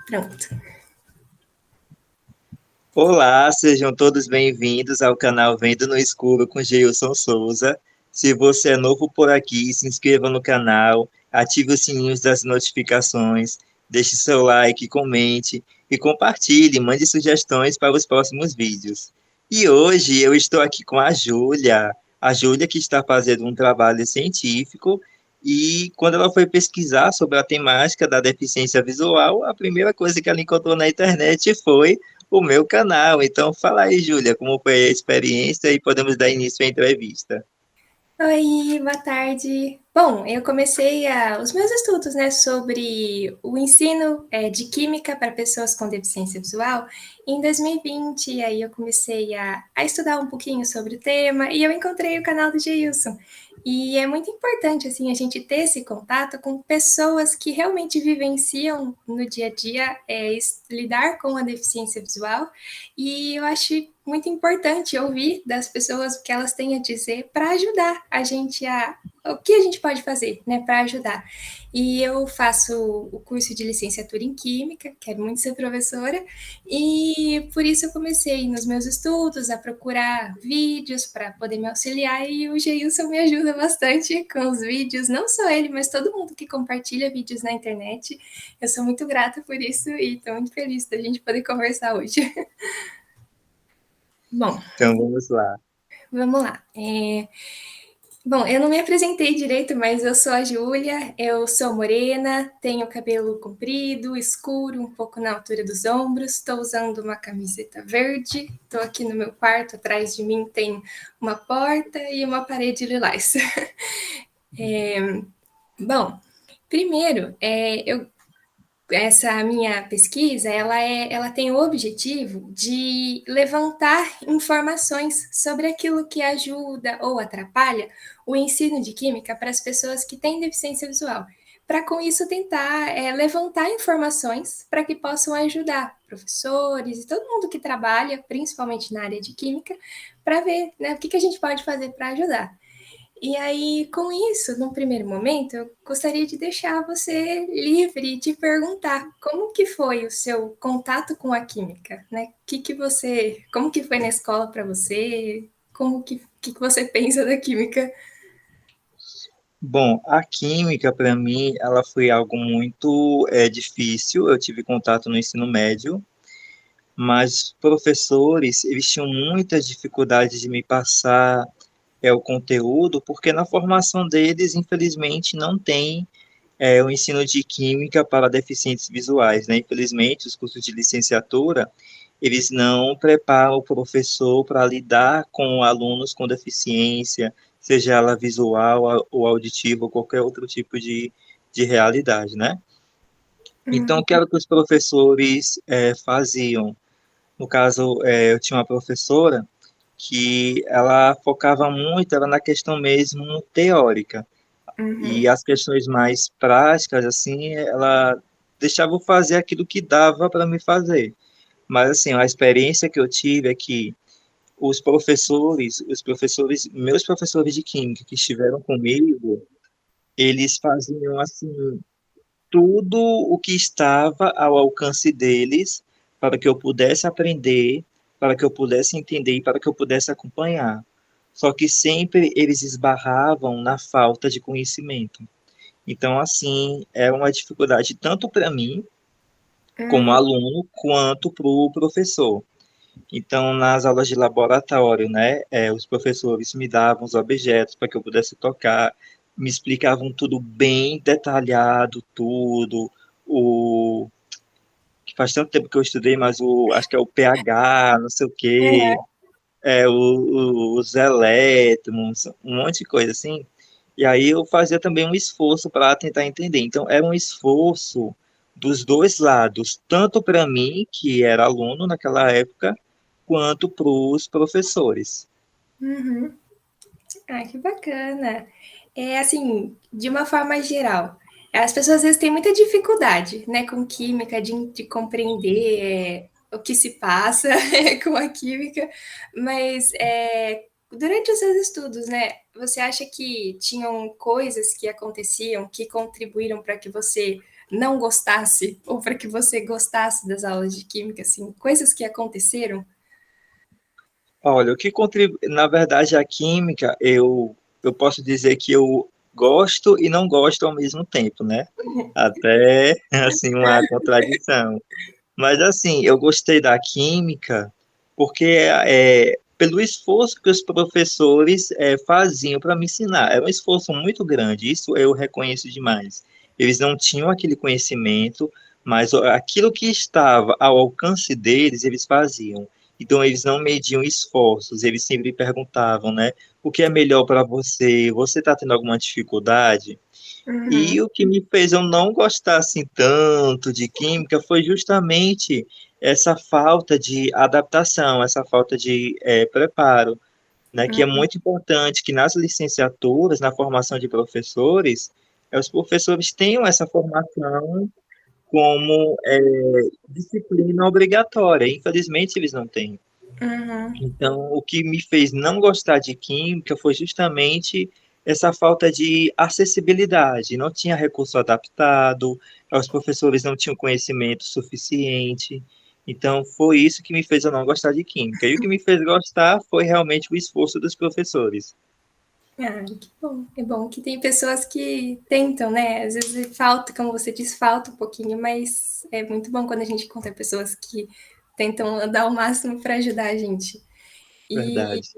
Pronto. Olá, sejam todos bem-vindos ao canal Vendo no Escuro com Geilson Souza. Se você é novo por aqui, se inscreva no canal, ative os sininhos das notificações, deixe seu like, comente e compartilhe, mande sugestões para os próximos vídeos. E hoje eu estou aqui com a Júlia que está fazendo um trabalho científico e quando ela foi pesquisar sobre a temática da deficiência visual, a primeira coisa que ela encontrou na internet foi o meu canal. Então, fala aí, Júlia, como foi a experiência e podemos dar início à entrevista. Oi, boa tarde. Bom, eu comecei os meus estudos, né, sobre o ensino de química para pessoas com deficiência visual em 2020. E aí eu comecei a estudar um pouquinho sobre o tema e eu encontrei o canal do Geilson. E é muito importante, assim, a gente ter esse contato com pessoas que realmente vivenciam no dia a dia lidar com a deficiência visual. E eu acho muito importante ouvir das pessoas o que elas têm a dizer para ajudar a gente o que a gente pode fazer, né, para ajudar. E eu faço o curso de licenciatura em Química, quero muito ser professora, e por isso eu comecei nos meus estudos a procurar vídeos para poder me auxiliar, e o Geilson me ajuda bastante com os vídeos, não só ele, mas todo mundo que compartilha vídeos na internet. Eu sou muito grata por isso e estou muito feliz da gente poder conversar hoje. Bom, Então, vamos lá. vamos lá. Bom, eu não me apresentei direito, mas eu sou a Júlia, eu sou morena, tenho cabelo comprido, escuro, um pouco na altura dos ombros, estou usando uma camiseta verde, estou aqui no meu quarto, atrás de mim tem uma porta e uma parede lilás. Bom, primeiro, essa minha pesquisa, ela tem o objetivo de levantar informações sobre aquilo que ajuda ou atrapalha o ensino de química para as pessoas que têm deficiência visual. Para com isso tentar levantar informações para que possam ajudar professores e todo mundo que trabalha, principalmente na área de química, para ver, né, o que a gente pode fazer para ajudar. E aí, com isso, no primeiro momento, eu gostaria de deixar você livre de perguntar como que foi o seu contato com a química, né? Como que foi na escola para você? Que você pensa da química? Bom, a química, para mim, ela foi algo muito difícil. Eu tive contato no ensino médio, mas os professores, eles tinham muitas dificuldades de me passar o conteúdo, porque na formação deles, infelizmente, não tem o ensino de química para deficientes visuais, né? Infelizmente, os cursos de licenciatura, eles não preparam o professor para lidar com alunos com deficiência, seja ela visual ou auditiva, ou qualquer outro tipo de realidade, né? Então, o que era que os professores faziam? No caso, eu tinha uma professora que ela focava muito era na questão mesmo teórica. Uhum. E as questões mais práticas, assim, ela deixava eu fazer aquilo que dava para me fazer. Mas, assim, a experiência que eu tive é que meus professores de química que estiveram comigo, eles faziam, assim, tudo o que estava ao alcance deles para que eu pudesse aprender, para que eu pudesse entender e para que eu pudesse acompanhar. Só que sempre eles esbarravam na falta de conhecimento. Então, assim, é uma dificuldade tanto para mim, como Uhum. aluno, quanto para o professor. Então, nas aulas de laboratório, né, os professores me davam os objetos para que eu pudesse tocar, me explicavam tudo bem detalhado, tudo, o que faz tanto tempo que eu estudei, mas acho que é o pH, não sei o quê, os elétrons, um monte de coisa assim. E aí eu fazia também um esforço para tentar entender. Então, era um esforço dos dois lados, tanto para mim, que era aluno naquela época, quanto para os professores. Uhum. Ah, que bacana. É assim, de uma forma geral, as pessoas às vezes têm muita dificuldade, né, com química, de compreender o que se passa com a química, mas durante os seus estudos, né, você acha que tinham coisas que aconteciam que contribuíram para que você não gostasse, ou para que você gostasse das aulas de química, assim, coisas que aconteceram? Olha, o que contribui, na verdade, a química, eu posso dizer que eu gosto e não gosto ao mesmo tempo, né? Até, assim, uma contradição. Mas, assim, eu gostei da química porque pelo esforço que os professores faziam para me ensinar. Era um esforço muito grande, isso eu reconheço demais. Eles não tinham aquele conhecimento, mas aquilo que estava ao alcance deles, eles faziam. Então, eles não mediam esforços, eles sempre perguntavam, né? O que é melhor para você? Você está tendo alguma dificuldade? E Uhum, o que me fez eu não gostar assim tanto de química foi justamente essa falta de adaptação, essa falta de preparo, né? Que é uhum, muito importante que nas licenciaturas, na formação de professores, os professores tenham essa formação como disciplina obrigatória. Infelizmente, eles não têm. uhum, Então, o que me fez não gostar de química foi justamente essa falta de acessibilidade. Não tinha recurso adaptado, os professores não tinham conhecimento suficiente. Então, foi isso que me fez eu não gostar de química. E o que me fez gostar foi realmente o esforço dos professores. ah, que bom. É bom que tem pessoas que tentam, né? Às vezes falta, como você disse, falta um pouquinho, mas é muito bom quando a gente encontra pessoas que tentam dar o máximo para ajudar a gente. E, Verdade.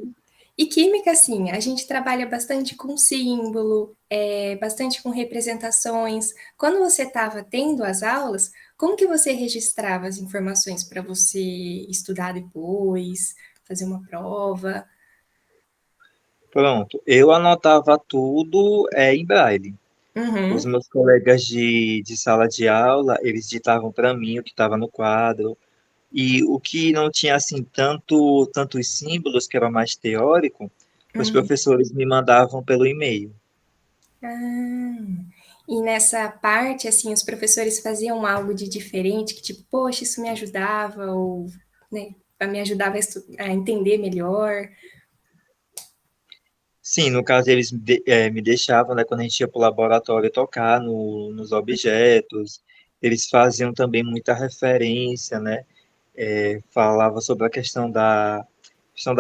e química, assim, a gente trabalha bastante com símbolo, bastante com representações. Quando você estava tendo as aulas, como que você registrava as informações para você estudar depois, fazer uma prova? Pronto. Eu anotava tudo em braille. Os Uhum, meus colegas de sala de aula, eles ditavam para mim o que estava no quadro. E o que não tinha assim tantos símbolos, que era mais teórico, os uhum. professores me mandavam pelo e-mail. Ah, e nessa parte, assim, os professores faziam algo de diferente, que tipo, poxa, isso me ajudava, ou, né, me ajudava a entender melhor. Sim, no caso eles me deixavam, né, quando a gente ia para o laboratório tocar nos objetos, eles faziam também muita referência, né, falava sobre a questão da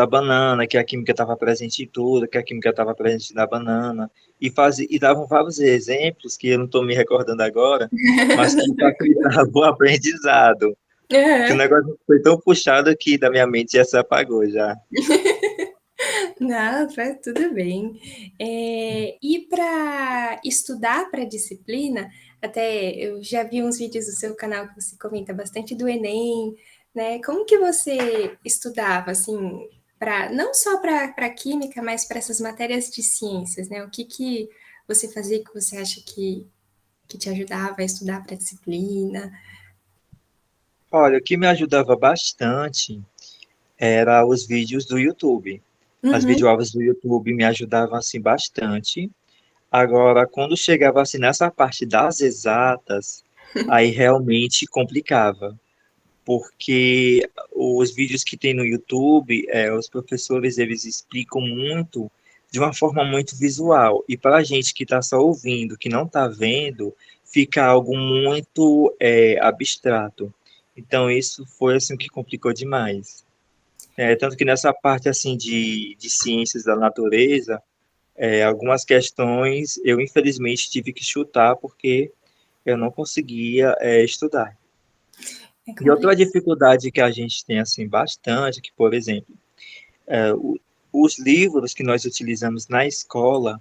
banana, que a química estava presente em tudo, que a química estava presente na banana, e davam vários exemplos, que eu não estou me recordando agora, mas que facilitavam o aprendizado, que o Aham. negócio foi tão puxado que da minha mente já se apagou já. Não, tá tudo bem. E para estudar para a disciplina, até eu já vi uns vídeos do seu canal que você comenta bastante do Enem, né? Como que você estudava, assim, para não só para química, mas para essas matérias de ciências, né? O que que você fazia que você acha que te ajudava a estudar para a disciplina? Olha, o que me ajudava bastante era os vídeos do YouTube. As Uhum. videoaulas do YouTube me ajudavam assim bastante. Agora, quando chegava assim nessa parte das exatas, aí realmente complicava, porque os vídeos que tem no YouTube, os professores eles explicam muito de uma forma muito visual, e para a gente que está só ouvindo, que não está vendo, fica algo muito abstrato. Então isso foi assim o que complicou demais. Tanto que nessa parte assim de ciências da natureza, algumas questões eu infelizmente tive que chutar porque eu não conseguia estudar. É E outra complicado. dificuldade que a gente tem assim bastante, que por exemplo, é, o- os livros que nós utilizamos na escola,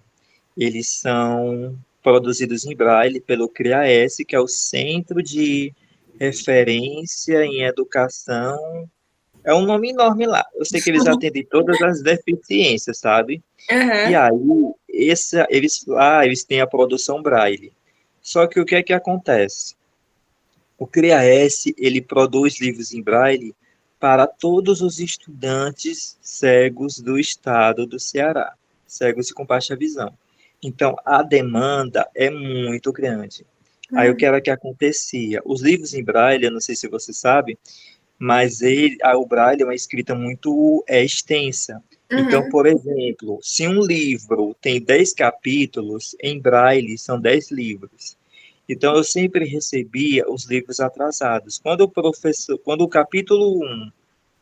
eles são produzidos em Braille pelo CREAS, que é o Centro de Referência em Educação. É um nome enorme lá. Eu sei que eles atendem todas as deficiências, sabe? E Aham. aí, eles têm a produção Braille. Só que o que é que acontece? O CREAS, ele produz livros em Braille para todos os estudantes cegos do estado do Ceará, cegos e com baixa visão. Então, a demanda é muito grande. Aí, o que Hum. era que acontecia? Os livros em Braille, eu não sei se você sabe, mas o Braille é uma escrita muito extensa. Então, Uhum. por exemplo, se um livro tem 10 capítulos, em Braille são 10 livros. Então, eu sempre recebia os livros atrasados. Quando o capítulo um,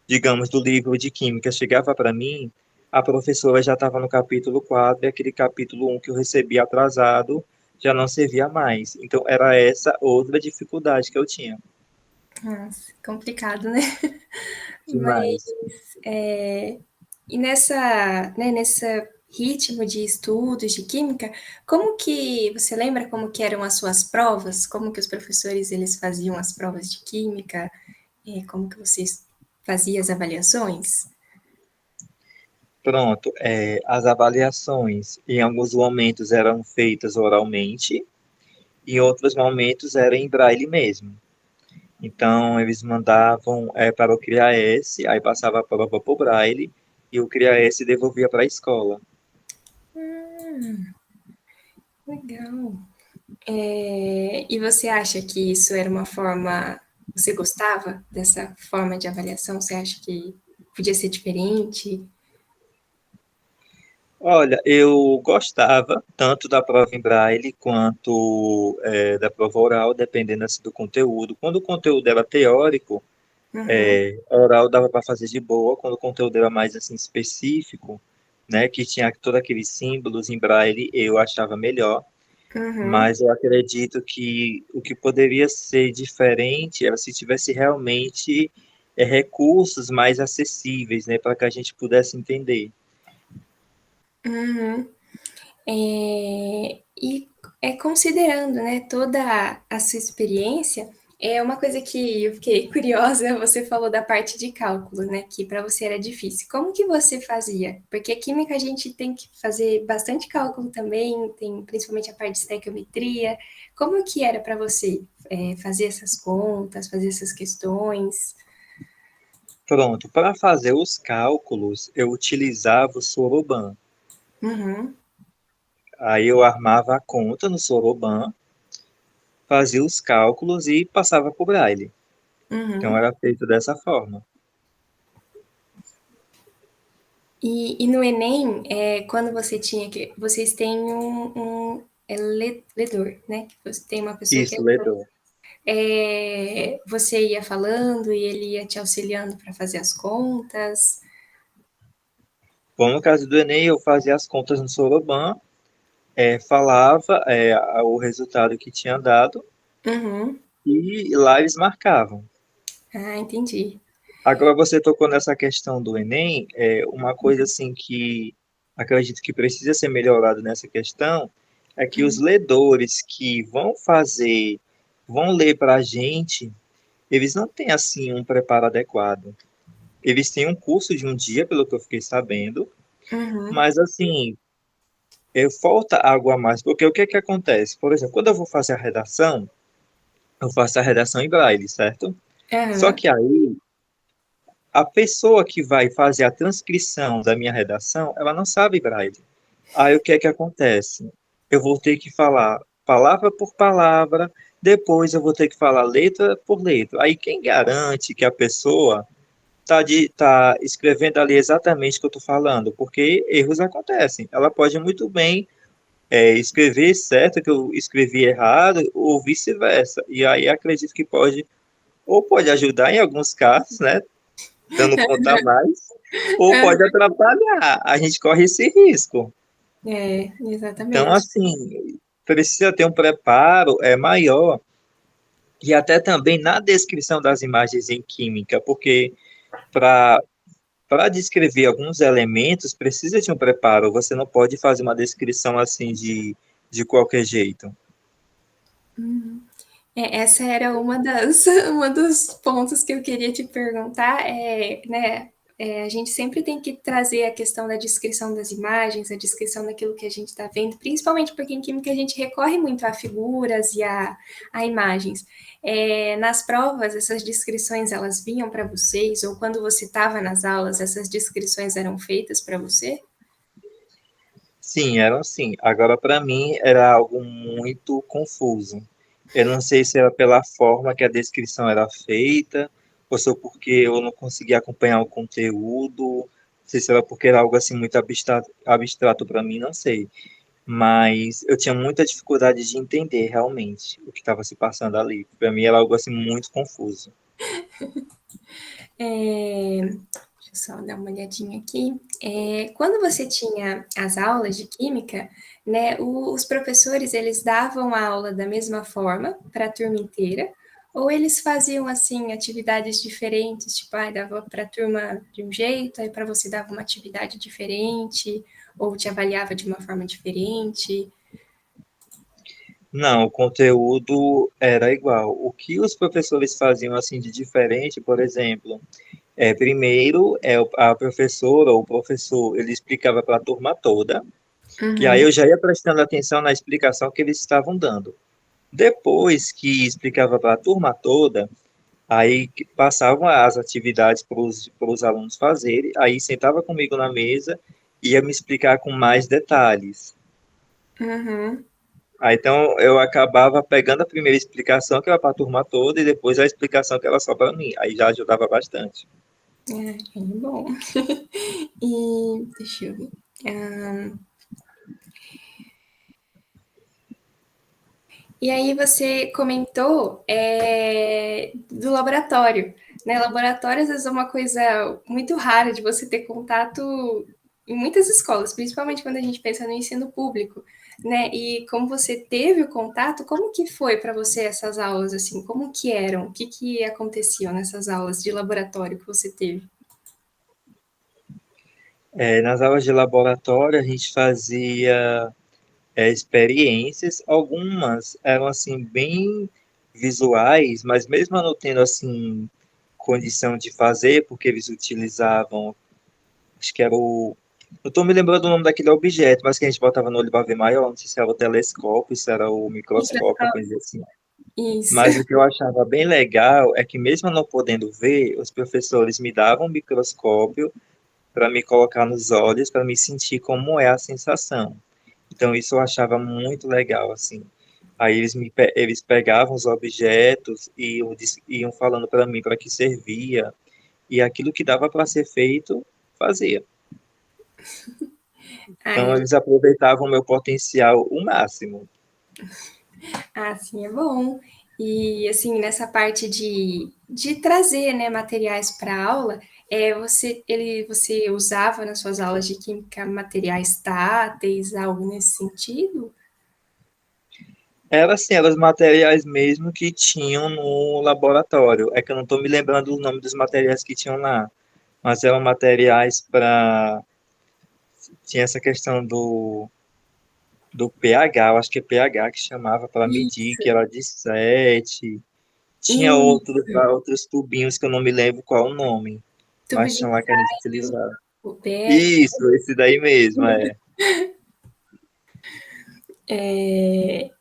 digamos, do livro de Química chegava para mim, a professora já estava no capítulo 4 e aquele capítulo um que eu recebi atrasado já não servia mais. Então, era essa outra dificuldade que eu tinha. Nossa, complicado, né? Mas, Demais. e nesse ritmo de estudos de química, como que você lembra como que eram as suas provas? Como que os professores eles faziam as provas de química? Como que vocês faziam as avaliações? Pronto, as avaliações em alguns momentos eram feitas oralmente, em outros momentos era em braille mesmo. Então, eles mandavam para o CRIAS, aí passava a prova por braille, e o CRIAS devolvia para a escola. Legal. E você acha que isso era uma forma. Você gostava dessa forma de avaliação? Você acha que podia ser diferente? Olha, eu gostava tanto da prova em braille quanto da prova oral, dependendo assim, do conteúdo. Quando o conteúdo era teórico, Uhum, a oral dava para fazer de boa. Quando o conteúdo era mais assim específico, né, que tinha todos aqueles símbolos em braille, eu achava melhor. uhum, Mas eu acredito que o que poderia ser diferente era se tivesse realmente recursos mais acessíveis, né, para que a gente pudesse entender. uhum. E considerando, né, toda a sua experiência, é uma coisa que eu fiquei curiosa, você falou da parte de cálculo, né, que para você era difícil. Como que você fazia? Porque a química a gente tem que fazer bastante cálculo também, tem principalmente a parte de estequiometria. Como que era para você fazer essas contas, fazer essas questões? Pronto, para fazer os cálculos, eu utilizava o Soroban. Uhum, Aí eu armava a conta no Soroban, fazia os cálculos e passava para o Braille. Então uhum. era feito dessa forma. E no Enem, quando você tinha que. Vocês têm ledor, né? Que você tem uma pessoa que Isso, Ledor. você ia falando e ele ia te auxiliando para fazer as contas. Bom, no caso do Enem, eu fazia as contas no Soroban, falava o resultado que tinha dado Uhum. e lá eles marcavam. Ah, entendi. Agora você tocou nessa questão do Enem, uma coisa assim que acredito que precisa ser melhorado nessa questão é que os ledores que vão ler para a gente, eles não têm assim um preparo adequado. Eles têm um curso de um dia, pelo que eu fiquei sabendo, Uhum. mas assim, falta algo a mais, porque o que é que acontece? Por exemplo, quando eu vou fazer a redação, eu faço a redação em braille, certo? Só Aham. que aí a pessoa que vai fazer a transcrição da minha redação, ela não sabe braille. Aí o que é que acontece? Eu vou ter que falar palavra por palavra, depois eu vou ter que falar letra por letra. Aí quem garante que a pessoa tá escrevendo ali exatamente o que eu estou falando? Porque erros acontecem. Ela pode muito bem escrever certo que eu escrevi errado, ou vice-versa. E aí acredito que pode ajudar em alguns casos, né? Dando conta a mais, ou pode atrapalhar. A gente corre esse risco. Então, Exatamente. assim, precisa ter um preparo maior e até também na descrição das imagens em química, porque para descrever alguns elementos precisa de um preparo. Você não pode fazer uma descrição assim de qualquer jeito. Essa era uma das uma dos pontos que eu queria te perguntar, né, a gente sempre tem que trazer a questão da descrição das imagens, a descrição daquilo que a gente está vendo, principalmente porque em química a gente recorre muito a figuras e a imagens. Nas provas, essas descrições elas vinham para vocês, ou quando você estava nas aulas, essas descrições eram feitas para você? Sim, eram sim. Agora, para mim, era algo muito confuso. Eu não sei se era pela forma que a descrição era feita, ou se porque eu não conseguia acompanhar o conteúdo, não sei se era porque era algo assim muito abstrato para mim, não sei. mas eu tinha muita dificuldade de entender realmente o que estava se passando ali. Para mim era algo assim muito confuso. Deixa eu só dar uma olhadinha aqui. Quando você tinha as aulas de química, né, os professores eles davam a aula da mesma forma para a turma inteira, ou eles faziam assim atividades diferentes, tipo, dava para a turma de um jeito, aí para você dava uma atividade diferente, ou te avaliava de uma forma diferente. Não, o conteúdo era igual. O que os professores faziam assim de diferente, por exemplo, primeiro a professora ou o professor ele explicava para a turma toda, e aí Uhum, eu já ia prestando atenção na explicação que eles estavam dando. Depois que explicava para a turma toda, aí passavam as atividades para os alunos fazerem, aí sentava comigo na mesa e ia me explicar com mais detalhes. uhum. Aí então eu acabava pegando a primeira explicação que era para a turma toda e depois a explicação que era só para mim. Aí já ajudava bastante. É bom. E deixa eu ver. E aí você comentou do laboratório, né? Laboratório às vezes é uma coisa muito rara de você ter contato em muitas escolas, principalmente quando a gente pensa no ensino público, né? E como você teve o contato, como que foi para você essas aulas assim? Como que eram? O que que aconteciam nessas aulas de laboratório que você teve? Nas aulas de laboratório a gente fazia experiências, algumas eram assim bem visuais, mas mesmo eu não tendo assim condição de fazer, porque eles utilizavam, acho que era o, não estou me lembrando do nome daquele objeto, mas que a gente botava no olho para ver maior, não sei se era o telescópio, se era o microscópio, coisa assim. Isso. Mas o que eu achava bem legal é que mesmo eu não podendo ver, os professores me davam um microscópio para me colocar nos olhos, para me sentir como é a sensação. Então isso eu achava muito legal, assim. Aí eles pegavam os objetos e iam falando para mim para que servia, e aquilo que dava para ser feito, fazia. Então Ai, eles aproveitavam o meu potencial o máximo. sim, é bom. E assim, nessa parte de trazer, né, materiais para aula, você usava nas suas aulas de química materiais táteis, algo nesse sentido? Era assim, eram os materiais mesmo que tinham no laboratório. É que eu não estou me lembrando o nome dos materiais que tinham lá, mas eram materiais para. Tinha essa questão do pH, eu acho que é pH que chamava para medir, Isso, que era de 7. Tinha isso, outros tubinhos que eu não me lembro qual o nome, tubo mas de tinha lá que a gente ensaio, utilizava. o PF. Isso, esse daí mesmo, é.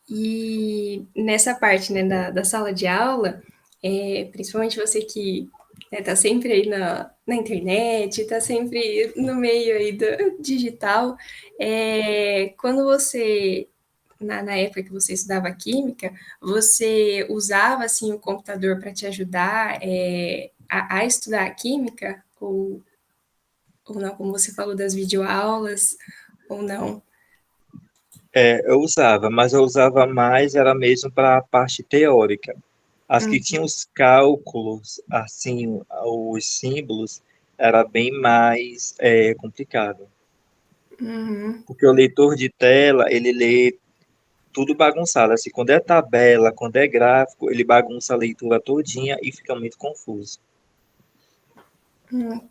E nessa parte, né, da sala de aula, principalmente você que está sempre aí na internet, está sempre no meio aí do digital, quando você, na época que você estudava química, você usava assim o computador para te ajudar a estudar a química ou não, como você falou das videoaulas, ou não? Eu usava, mas eu usava mais, era mesmo para a parte teórica. As que tinham os cálculos, assim, os símbolos, era bem mais complicado. Uhum. Porque o leitor de tela, ele lê tudo bagunçado. Assim, quando é tabela, quando é gráfico, ele bagunça a leitura todinha e fica muito confuso.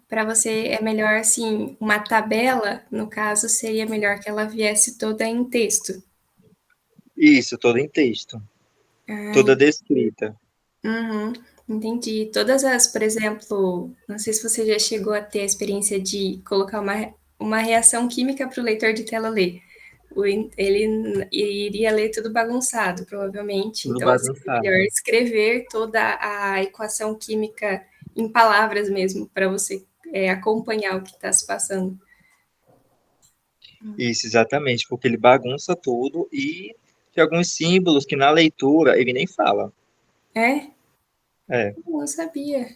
Para você é melhor, assim, uma tabela, no caso, seria melhor que ela viesse toda em texto. Isso, todo em texto, toda descrita. Uhum, entendi. Todas as, por exemplo, não sei se você já chegou a ter a experiência de colocar uma reação química para o leitor de tela ler. Ele iria ler tudo bagunçado, provavelmente. Tudo Então, assim, é melhor bagunçado. escrever toda a equação química em palavras mesmo, para você acompanhar o que está se passando. Isso, exatamente, porque ele bagunça tudo e tem alguns símbolos que na leitura ele nem fala. É? É, Não sabia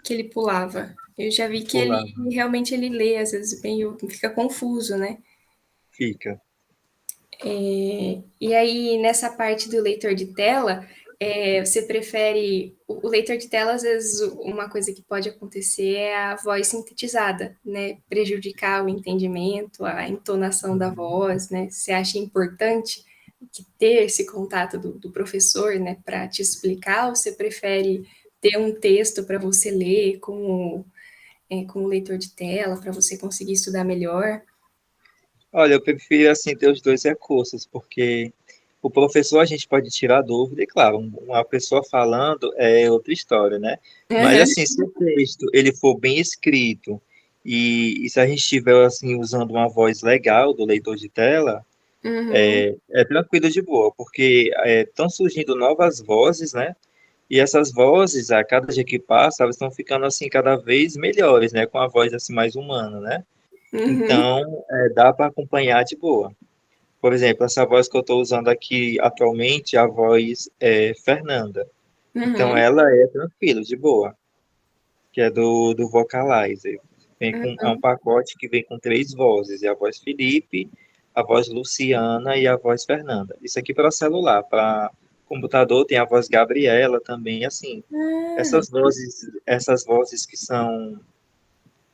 que ele pulava. Eu já vi que ele pulava, realmente ele lê, às vezes meio fica confuso, né? fica. E aí, nessa parte do leitor de tela, você prefere. O leitor de tela, às vezes, uma coisa que pode acontecer é a voz sintetizada, né? Prejudicar o entendimento, a entonação da voz, né? Você acha importante que ter esse contato do professor, né, para te explicar, ou você prefere ter um texto para você ler com o leitor de tela, para você conseguir estudar melhor? Olha, eu prefiro assim ter os dois recursos, porque o professor a gente pode tirar dúvida, e claro, uma pessoa falando é outra história, né? Mas Uhum, assim, se o texto ele for bem escrito e se a gente estiver assim usando uma voz legal do leitor de tela, uhum, é tranquilo de boa, porque estão surgindo novas vozes, né? E essas vozes, a cada dia que passa, elas estão ficando assim cada vez melhores, né? Com a voz assim mais humana, né? uhum, Então, dá para acompanhar de boa. Por exemplo, essa voz que eu estou usando aqui atualmente, a voz é Fernanda. Então, uhum, ela é tranquila, de boa, que é do Vocalizer. É um uhum. pacote que vem com três vozes, é a voz Felipe, a voz Luciana e a voz Fernanda. Isso aqui para celular, para computador tem a voz Gabriela também, assim. Ah, Essas vozes que são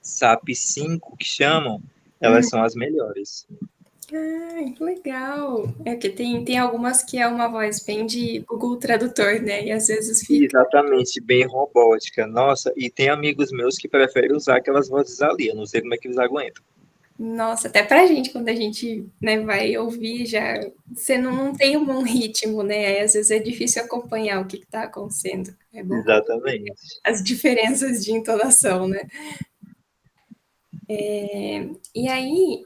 SAP 5 que chamam, elas uhum. são as melhores. Ah, que legal. É que tem algumas que é uma voz bem de Google Tradutor, né? E às vezes fica. Exatamente, bem robótica. Nossa, e tem amigos meus que preferem usar aquelas vozes ali. Eu não sei como é que eles aguentam. Nossa, até pra gente, quando a gente, né, vai ouvir, já você não tem um ritmo, né? Aí, às vezes é difícil acompanhar o que está acontecendo. É bom Exatamente. as diferenças de entonação, né? E aí,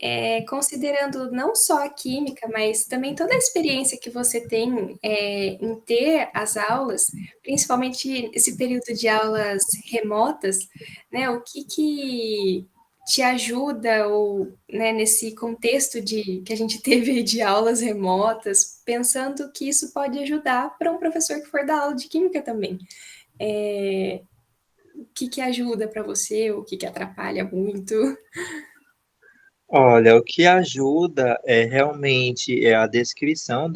considerando não só a química, mas também toda a experiência que você tem em ter as aulas, principalmente esse período de aulas remotas, né? O que te ajuda ou, né, nesse contexto de que a gente teve de aulas remotas, pensando que isso pode ajudar para um professor que for dar aula de química também. O que ajuda para você, o que atrapalha muito? Olha, o que ajuda é realmente a descrição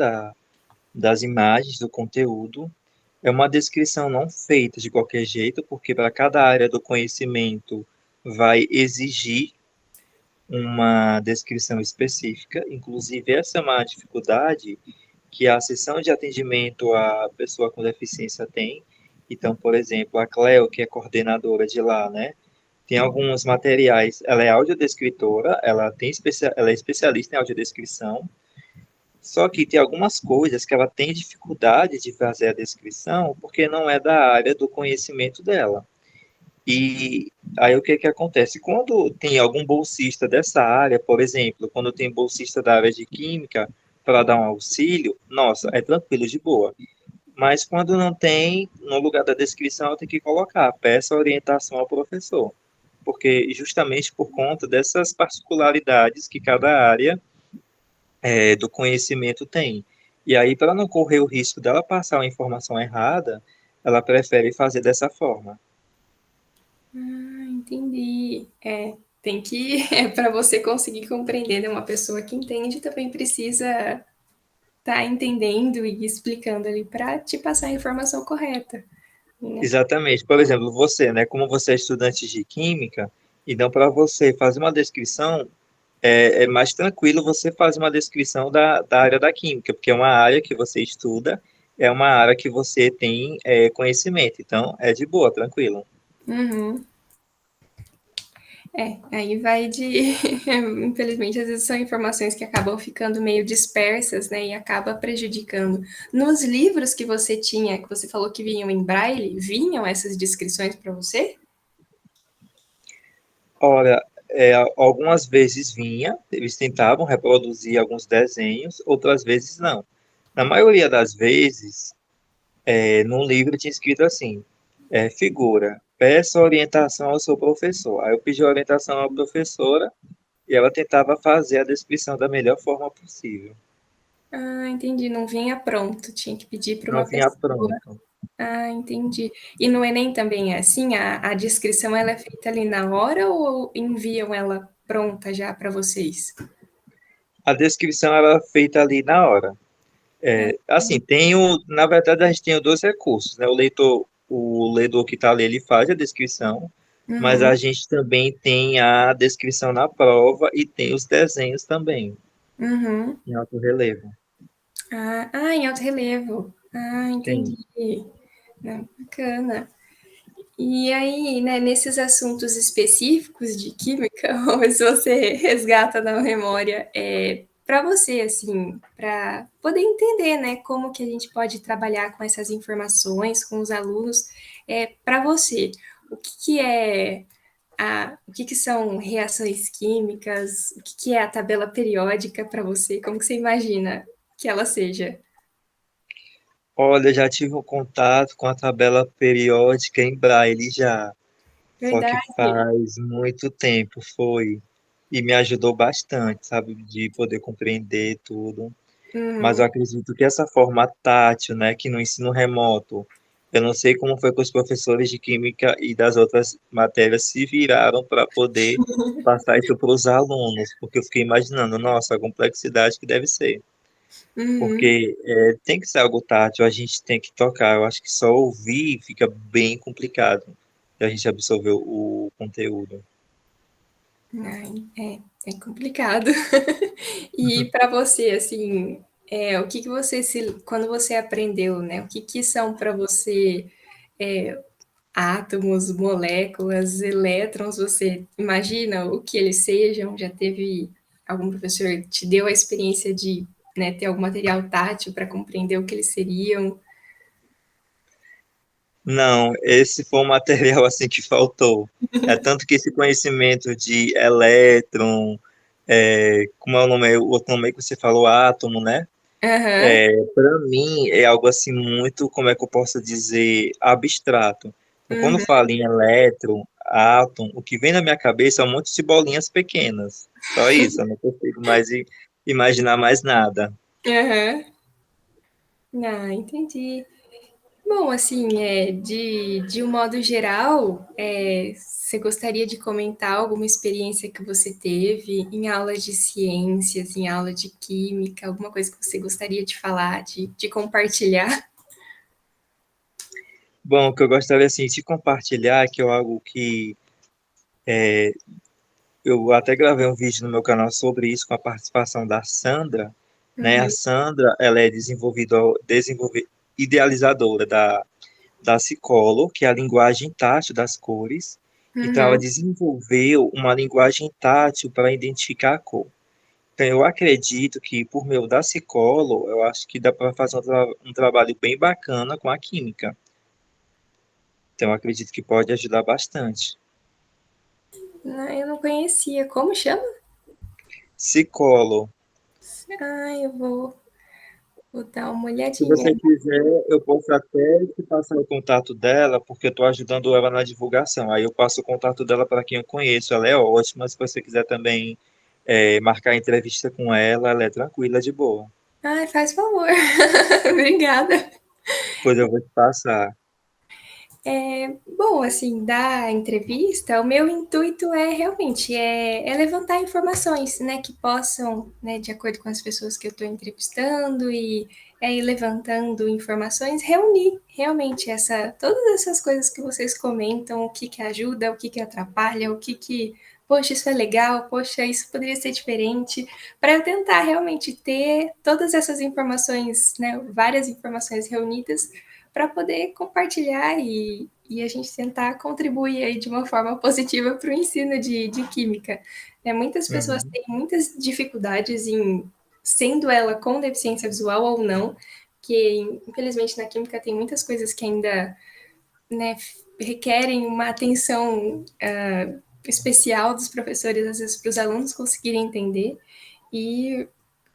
das imagens, do conteúdo. É uma descrição não feita de qualquer jeito, porque para cada área do conhecimento vai exigir uma descrição específica. Inclusive, essa é uma dificuldade que a sessão de atendimento à pessoa com deficiência tem. Então, por exemplo, a Cleo, que é coordenadora de lá, né? Tem alguns materiais, ela é audiodescritora, ela é especialista em audiodescrição, só que tem algumas coisas que ela tem dificuldade de fazer a descrição porque não é da área do conhecimento dela. E aí o que que acontece? Quando tem algum bolsista dessa área, por exemplo, quando tem bolsista da área de química para dar um auxílio, nossa, é tranquilo, de boa. Mas quando não tem, no lugar da descrição, tem que colocar, peça orientação ao professor. Porque justamente por conta dessas particularidades que cada área do conhecimento tem. E aí, para não correr o risco dela passar uma informação errada, ela prefere fazer dessa forma. Ah, entendi. Tem que, para você conseguir compreender, né, uma pessoa que entende também precisa estar entendendo e explicando ali para te passar a informação correta, né? Exatamente. Por exemplo, você, né, como você é estudante de química, então para você fazer uma descrição, é mais tranquilo você fazer uma descrição da área da química, porque é uma área que você estuda, é uma área que você tem conhecimento, então é de boa, tranquilo. Uhum. Aí vai de, infelizmente, às vezes são informações que acabam ficando meio dispersas, né, e acaba prejudicando. Nos livros que você tinha, que você falou que vinham em braille, vinham essas descrições para você? Olha, algumas vezes vinha, eles tentavam reproduzir alguns desenhos, outras vezes não. Na maioria das vezes, no livro tinha escrito assim, figura, peça orientação ao seu professor. Aí eu pedi orientação à professora e ela tentava fazer a descrição da melhor forma possível. Ah, entendi. Não vinha pronto, tinha que pedir para Não uma vinha pessoa. pronto. Ah, entendi. E no Enem também é assim? A descrição ela é feita ali na hora ou enviam ela pronta já para vocês? A descrição era feita ali na hora. Assim, na verdade, a gente tem dois recursos, né? O ledor que está ali, ele faz a descrição, mas Uhum, a gente também tem a descrição na prova e tem os desenhos também, uhum. em alto relevo. Em alto relevo. Sim. Entendi. Não, bacana. E aí, né, nesses assuntos específicos de química, vamos ver se você resgata na memória, para você, assim, para poder entender, né, como que a gente pode trabalhar com essas informações, com os alunos, para você, o que que é o que que são reações químicas, o que que é a tabela periódica para você, como que você imagina que ela seja? Olha, já tive um contato com a tabela periódica em Braille já, só que Verdade? faz muito tempo foi, e me ajudou bastante, sabe, de poder compreender tudo. Mas Uhum. eu acredito que essa forma tátil, né, que no ensino remoto, eu não sei como foi que os professores de química e das outras matérias se viraram para poder passar isso para os alunos, porque eu fiquei imaginando, nossa, a complexidade que deve ser. Uhum. Porque tem que ser algo tátil, a gente tem que tocar. Eu acho que só ouvir fica bem complicado de a gente absorver o conteúdo. Ai, é complicado. E para você, assim, o que que você quando você aprendeu, né? O que que são para você átomos, moléculas, elétrons? Você imagina o que eles sejam? Já teve algum professor que te deu a experiência de, né, ter algum material tátil para compreender o que eles seriam? Não, esse foi um material assim que faltou. É tanto que esse conhecimento de elétron, como é o nome, o outro nome que você falou, átomo, né? Aham. Para mim é algo assim muito, como é que eu posso dizer, abstrato. Então, quando Uhum. falo em elétron, átomo, o que vem na minha cabeça é um monte de bolinhas pequenas. Só isso, eu não consigo mais imaginar mais nada. Aham. Entendi. Bom, assim, de um modo geral, você gostaria de comentar alguma experiência que você teve em aulas de ciências, em aula de química, alguma coisa que você gostaria de falar, de compartilhar? Bom, o que eu gostaria assim de compartilhar, que é algo que eu até gravei um vídeo no meu canal sobre isso com a participação da Sandra, né? A Uhum, Sandra, ela é idealizadora da Scicolo, que é a linguagem tátil das cores. Então, ela uhum. desenvolveu uma linguagem tátil para identificar a cor. Então, eu acredito que, por meio da Scicolo, eu acho que dá para fazer um trabalho bem bacana com a química. Então, eu acredito que pode ajudar bastante. Não, eu não conhecia. Como chama? Scicolo. Eu vou dar uma Se olhadinha. você quiser, eu posso até te passar o contato dela, porque eu estou ajudando ela na divulgação. Aí eu passo o contato dela para quem eu conheço. Ela é ótima. Se você quiser também marcar entrevista com ela é tranquila, de boa. Ai, faz favor. Obrigada. Pois eu vou te passar. Bom, assim, da entrevista, o meu intuito é realmente levantar informações, né, que possam, né, de acordo com as pessoas que eu estou entrevistando e ir levantando informações, reunir realmente todas essas coisas que vocês comentam, o que que ajuda, o que que atrapalha, poxa, isso é legal, poxa, isso poderia ser diferente, para eu tentar realmente ter todas essas informações, né, várias informações reunidas para poder compartilhar e a gente tentar contribuir aí de uma forma positiva para o ensino de química. Muitas pessoas Uhum, têm muitas dificuldades em, sendo ela com deficiência visual ou não, que infelizmente na química tem muitas coisas que ainda, né, requerem uma atenção especial dos professores, às vezes, para os alunos conseguirem entender. E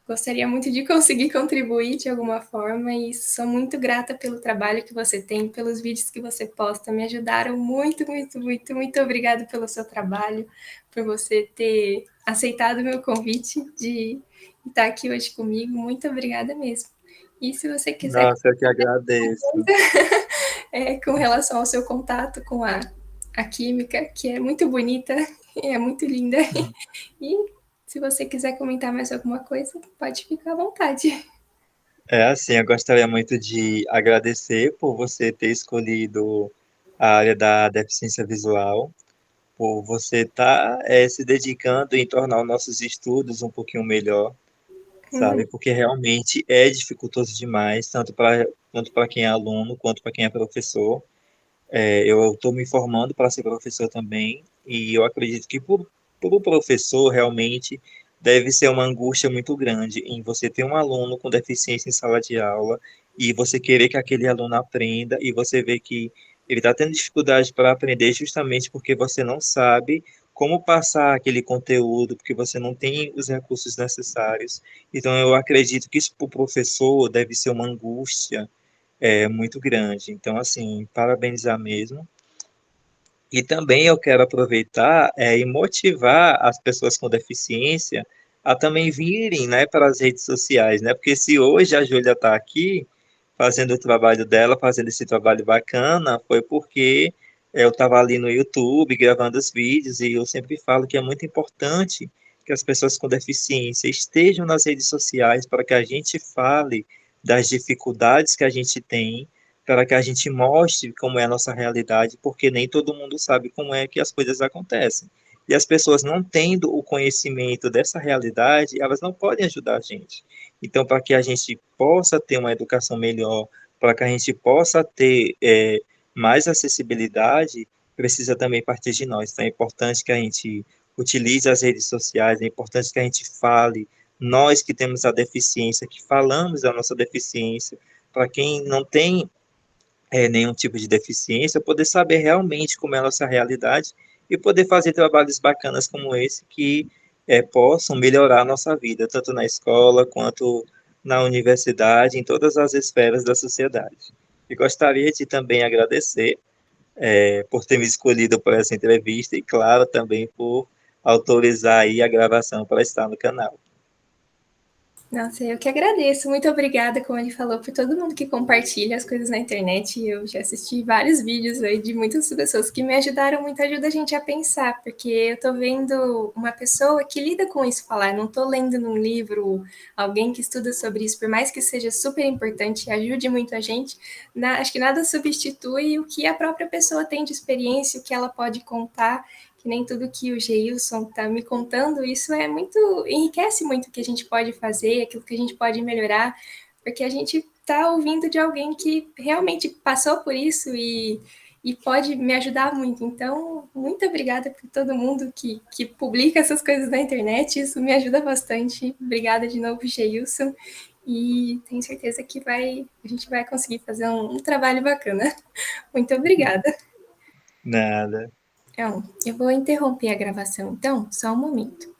gostaria muito de conseguir contribuir de alguma forma e sou muito grata pelo trabalho que você tem, pelos vídeos que você posta. Me ajudaram muito, muito, muito. Muito obrigada pelo seu trabalho, por você ter aceitado o meu convite de estar aqui hoje comigo. Muito obrigada mesmo. E se você quiser nossa, eu que agradeço. com relação ao seu contato com a química, que é muito bonita, é muito linda, e Se você quiser comentar mais alguma coisa, pode ficar à vontade. É assim, eu gostaria muito de agradecer por você ter escolhido a área da deficiência visual, por você estar se dedicando em tornar os nossos estudos um pouquinho melhor, sabe? Porque realmente é dificultoso demais, tanto para quem é aluno quanto para quem é professor. Eu estou me formando para ser professor também, e eu acredito que por o professor realmente deve ser uma angústia muito grande em você ter um aluno com deficiência em sala de aula e você querer que aquele aluno aprenda e você vê que ele está tendo dificuldade para aprender justamente porque você não sabe como passar aquele conteúdo, porque você não tem os recursos necessários. Então, eu acredito que isso para o professor deve ser uma angústia muito grande. Então, assim, parabenizar mesmo. E também eu quero aproveitar e motivar as pessoas com deficiência a também virem, né, para as redes sociais, né? Porque se hoje a Júlia está aqui fazendo o trabalho dela, fazendo esse trabalho bacana, foi porque eu estava ali no YouTube gravando os vídeos e eu sempre falo que é muito importante que as pessoas com deficiência estejam nas redes sociais para que a gente fale das dificuldades que a gente tem, para que a gente mostre como é a nossa realidade, porque nem todo mundo sabe como é que as coisas acontecem. E as pessoas não tendo o conhecimento dessa realidade, elas não podem ajudar a gente. Então, para que a gente possa ter uma educação melhor, para que a gente possa ter mais acessibilidade, precisa também partir de nós. Então, é importante que a gente utilize as redes sociais, é importante que a gente fale, nós que temos a deficiência, que falamos da nossa deficiência, para quem não tem nenhum tipo de deficiência, poder saber realmente como é a nossa realidade e poder fazer trabalhos bacanas como esse que possam melhorar a nossa vida, tanto na escola quanto na universidade, em todas as esferas da sociedade. E gostaria de também agradecer por ter me escolhido para essa entrevista e, claro, também por autorizar aí a gravação para estar no canal. Nossa, eu que agradeço. Muito obrigada, como ele falou, por todo mundo que compartilha as coisas na internet. Eu já assisti vários vídeos aí de muitas pessoas que me ajudaram muito, ajuda a gente a pensar, porque eu tô vendo uma pessoa que lida com isso falar, não tô lendo num livro alguém que estuda sobre isso, por mais que seja super importante e ajude muito a gente, acho que nada substitui o que a própria pessoa tem de experiência, o que ela pode contar, que nem tudo que o Geilson está me contando, isso é muito, enriquece muito o que a gente pode fazer, aquilo que a gente pode melhorar, porque a gente está ouvindo de alguém que realmente passou por isso e pode me ajudar muito. Então, muito obrigada por todo mundo que publica essas coisas na internet, isso me ajuda bastante. Obrigada de novo, Geilson. E tenho certeza que a gente vai conseguir fazer um trabalho bacana. Muito obrigada. Nada. Então, eu vou interromper a gravação, então, só um momento.